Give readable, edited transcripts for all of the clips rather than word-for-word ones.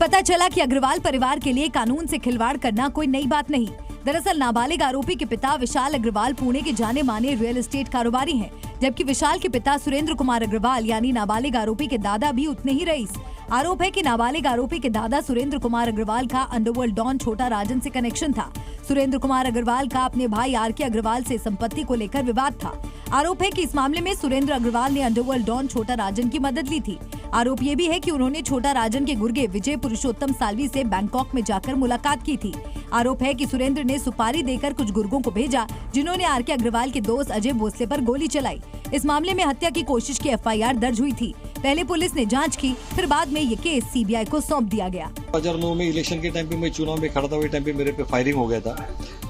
पता चला कि अग्रवाल परिवार के लिए कानून से खिलवाड़ करना कोई नई बात नहीं। दरअसल नाबालिग आरोपी के पिता विशाल अग्रवाल पुणे के जाने माने रियल एस्टेट कारोबारी हैं, जबकि विशाल के पिता सुरेंद्र कुमार अग्रवाल यानी नाबालिग आरोपी के दादा भी उतने ही रईस। आरोप है कि नाबालिग आरोपी के दादा सुरेंद्र कुमार अग्रवाल का अंडरवर्ल्ड डॉन छोटा राजन से कनेक्शन था। सुरेंद्र कुमार अग्रवाल का अपने भाई आर.के. अग्रवाल से संपत्ति को लेकर विवाद था। आरोप है कि इस मामले में सुरेंद्र अग्रवाल ने अंडरवर्ल्ड डॉन छोटा राजन की मदद ली थी। आरोप ये भी है कि उन्होंने छोटा राजन के गुर्गे विजय पुरुषोत्तम साल्वी से बैंकॉक में जाकर मुलाकात की थी। आरोप है कि सुरेंद्र ने सुपारी देकर कुछ गुर्गों को भेजा, जिन्होंने आर.के. अग्रवाल के दोस्त अजय भोसले पर गोली चलाई। इस मामले में हत्या की कोशिश की एफआईआर दर्ज हुई थी। पहले पुलिस ने जांच की, फिर बाद में ये केस सीबीआई को सौंप दिया गया। 2009 में इलेक्शन के टाइम पे मैं चुनाव में खड़ा था, वही टाइम पे मेरे पे फायरिंग हो गया था।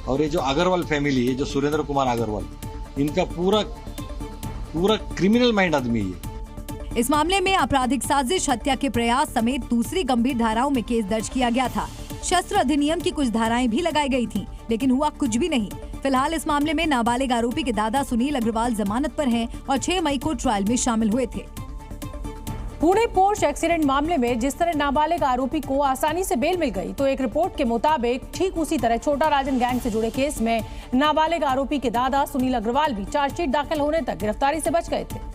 और ये जो अग्रवाल फैमिली है, जो सुरेंद्र कुमार अग्रवाल, इनका पूरा क्रिमिनल माइंड आदमी है। इस मामले में आपराधिक साजिश, हत्या के प्रयास समेत दूसरी गंभीर धाराओं में केस दर्ज किया गया था। शस्त्र अधिनियम की कुछ धाराएं भी लगाई गई थीं, लेकिन हुआ कुछ भी नहीं। फिलहाल इस मामले में नाबालिग आरोपी के दादा सुनील अग्रवाल जमानत पर हैं और 6 मई को ट्रायल में शामिल हुए थे। पुणे पोर्श एक्सीडेंट मामले में जिस तरह नाबालिग आरोपी को आसानी से बेल मिल गई, तो एक रिपोर्ट के मुताबिक ठीक उसी तरह छोटा राजन गैंग से जुड़े केस में नाबालिग आरोपी के दादा सुनील अग्रवाल भी चार्जशीट दाखिल होने तक गिरफ्तारी से बच गए थे।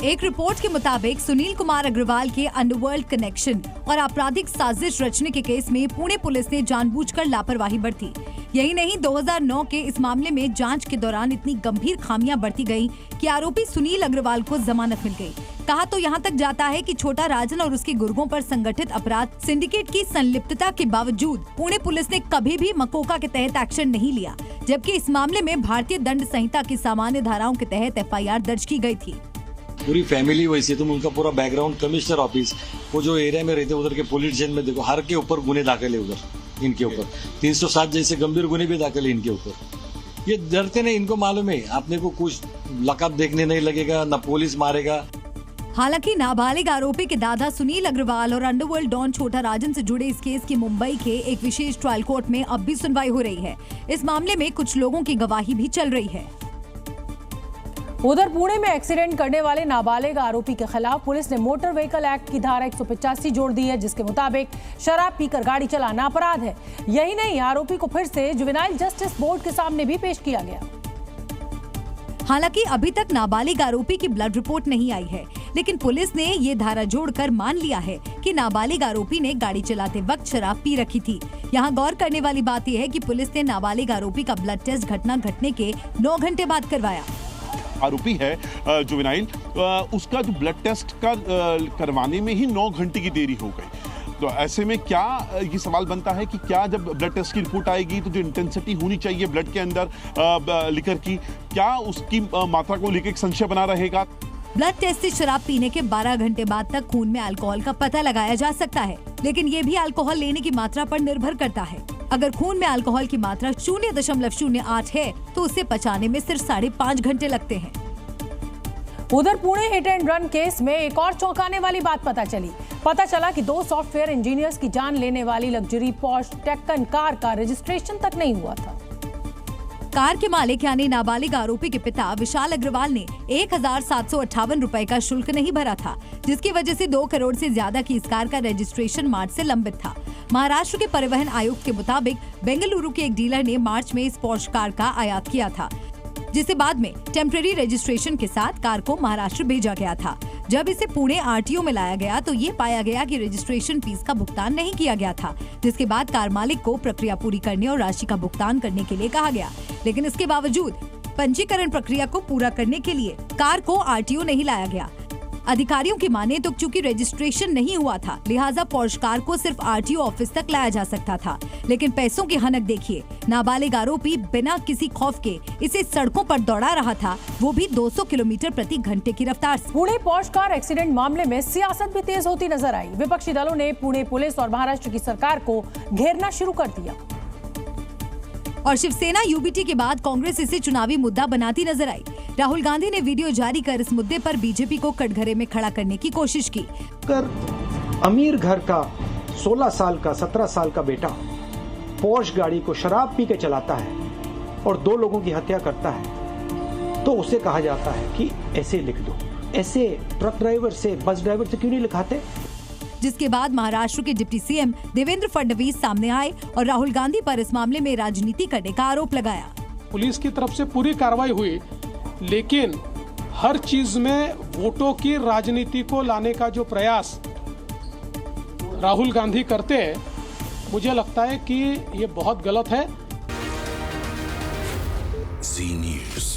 एक रिपोर्ट के मुताबिक सुनील कुमार अग्रवाल के अंडरवर्ल्ड कनेक्शन और आपराधिक साजिश रचने के केस में पुणे पुलिस ने जानबूझकर लापरवाही बरती। यही नहीं, 2009 के इस मामले में जांच के दौरान इतनी गंभीर खामियां बरती गईं कि आरोपी सुनील अग्रवाल को जमानत मिल गई। कहा तो यहां तक जाता है कि छोटा राजन और उसके गुर्गों पर संगठित अपराध सिंडिकेट की संलिप्तता के बावजूद पुणे पुलिस ने कभी भी मकोका के तहत एक्शन नहीं लिया, जबकि इस मामले में भारतीय दंड संहिता की सामान्य धाराओं के तहत एफआईआर दर्ज की गई थी। पूरी फैमिली वैसे, तुम उनका पूरा बैकग्राउंड, कमिश्नर ऑफिस, वो जो एरिया में रहते उधर के पुलिस स्टेशन में देखो, हर के ऊपर गुने दाखिल है। उधर इनके ऊपर 307 जैसे गंभीर गुने भी दाखिल है इनके ऊपर। ये डरते नहीं, इनको मालूम है आपने को कुछ लकब देखने नहीं लगेगा, न पुलिस मारेगा। हालांकि नाबालिग आरोपी के दादा सुनील अग्रवाल और अंडरवर्ल्ड डॉन छोटा राजन से जुड़े इस केस की मुंबई के एक विशेष ट्रायल कोर्ट में अब भी सुनवाई हो रही है। इस मामले में कुछ लोगों की गवाही भी चल रही है। उधर पुणे में एक्सीडेंट करने वाले नाबालिग आरोपी के खिलाफ पुलिस ने मोटर व्हीकल एक्ट की धारा 185 जोड़ दी है, जिसके मुताबिक शराब पीकर गाड़ी चलाना अपराध है। यही नहीं, आरोपी को फिर से जुवेनाइल जस्टिस बोर्ड के सामने भी पेश किया गया। हालांकि अभी तक नाबालिग आरोपी की ब्लड रिपोर्ट नहीं आई है, लेकिन पुलिस ने ये धारा जोड़कर मान लिया है कि नाबालिग आरोपी ने गाड़ी चलाते वक्त शराब पी रखी थी। यहाँ गौर करने वाली बात यह है कि पुलिस ने नाबालिग आरोपी का ब्लड टेस्ट घटना घटने के 9 घंटे बाद करवाया। आरोपी है जुवेनाइल, उसका जो ब्लड टेस्ट का करवाने में ही 9 घंटे की देरी हो गई। तो ऐसे में क्या ये सवाल बनता है कि क्या जब ब्लड टेस्ट की रिपोर्ट आएगी तो जो इंटेंसिटी होनी चाहिए ब्लड के अंदर लिकर की, क्या उसकी मात्रा को लेकर एक संशय बना रहेगा? ब्लड टेस्ट से शराब पीने के 12 घंटे बाद तक खून में अल्कोहल का पता लगाया जा सकता है, लेकिन ये भी अल्कोहल लेने की मात्रा पर निर्भर करता है। अगर खून में अल्कोहल की मात्रा 0.08 है तो उसे पचाने में सिर्फ 5.5 घंटे लगते हैं। उधर Pune hit and run case में एक और चौंकाने वाली बात पता चला कि 2 सॉफ्टवेयर इंजीनियर्स की जान लेने वाली लग्जरी पॉर्श टेक्कन कार का रजिस्ट्रेशन तक नहीं हुआ था। कार के मालिक यानी नाबालिग आरोपी के पिता विशाल अग्रवाल ने 1,758 रुपए का शुल्क नहीं भरा था, जिसकी वजह से 2 करोड़ से ज्यादा की इस कार का रजिस्ट्रेशन मार्च से लंबित था। महाराष्ट्र के परिवहन आयुक्त के मुताबिक बेंगलुरु के एक डीलर ने मार्च में इस पॉर्श कार का आयात किया था, जिसे बाद में टेम्परेरी रजिस्ट्रेशन के साथ कार को महाराष्ट्र भेजा गया था। जब इसे पुणे आरटीओ में लाया गया तो ये पाया गया कि रजिस्ट्रेशन फीस का भुगतान नहीं किया गया था, जिसके बाद कार मालिक को प्रक्रिया पूरी करने और राशि का भुगतान करने के लिए कहा गया। लेकिन इसके बावजूद पंजीकरण प्रक्रिया को पूरा करने के लिए कार को आरटीओ नहीं लाया गया। अधिकारियों की माने तो चूंकि रजिस्ट्रेशन नहीं हुआ था, लिहाजा पॉर्श कार को सिर्फ आरटीओ ऑफिस तक लाया जा सकता था। लेकिन पैसों की हनक देखिए, नाबालिग आरोपी बिना किसी खौफ के इसे सड़कों पर दौड़ा रहा था, वो भी 200 किलोमीटर प्रति घंटे की रफ्तार से। पुणे पॉर्श कार एक्सीडेंट मामले में सियासत भी तेज होती नजर आई। विपक्षी दलों ने पुणे पुलिस और महाराष्ट्र की सरकार को घेरना शुरू कर दिया और शिवसेना यूबीटी के बाद कांग्रेस इसे चुनावी मुद्दा बनाती नजर आई। राहुल गांधी ने वीडियो जारी कर इस मुद्दे पर बीजेपी को कटघरे में खड़ा करने की कोशिश की। अमीर घर का 16 साल का 17 साल का बेटा पोर्श गाड़ी को शराब पी के चलाता है और 2 लोगों की हत्या करता है, तो उसे कहा जाता है कि ऐसे लिख दो। ऐसे ट्रक ड्राइवर से, बस ड्राइवर से क्यों नहीं लिखाते? जिसके बाद महाराष्ट्र के डिप्टी सीएम देवेंद्र फडणवीस सामने आए और राहुल गांधी पर इस मामले में राजनीति करने का आरोप लगाया। पुलिस की तरफ से पूरी कार्रवाई हुई, लेकिन हर चीज में वोटों की राजनीति को लाने का जो प्रयास राहुल गांधी करते हैं, मुझे लगता है कि ये बहुत गलत है। जी न्यूज़।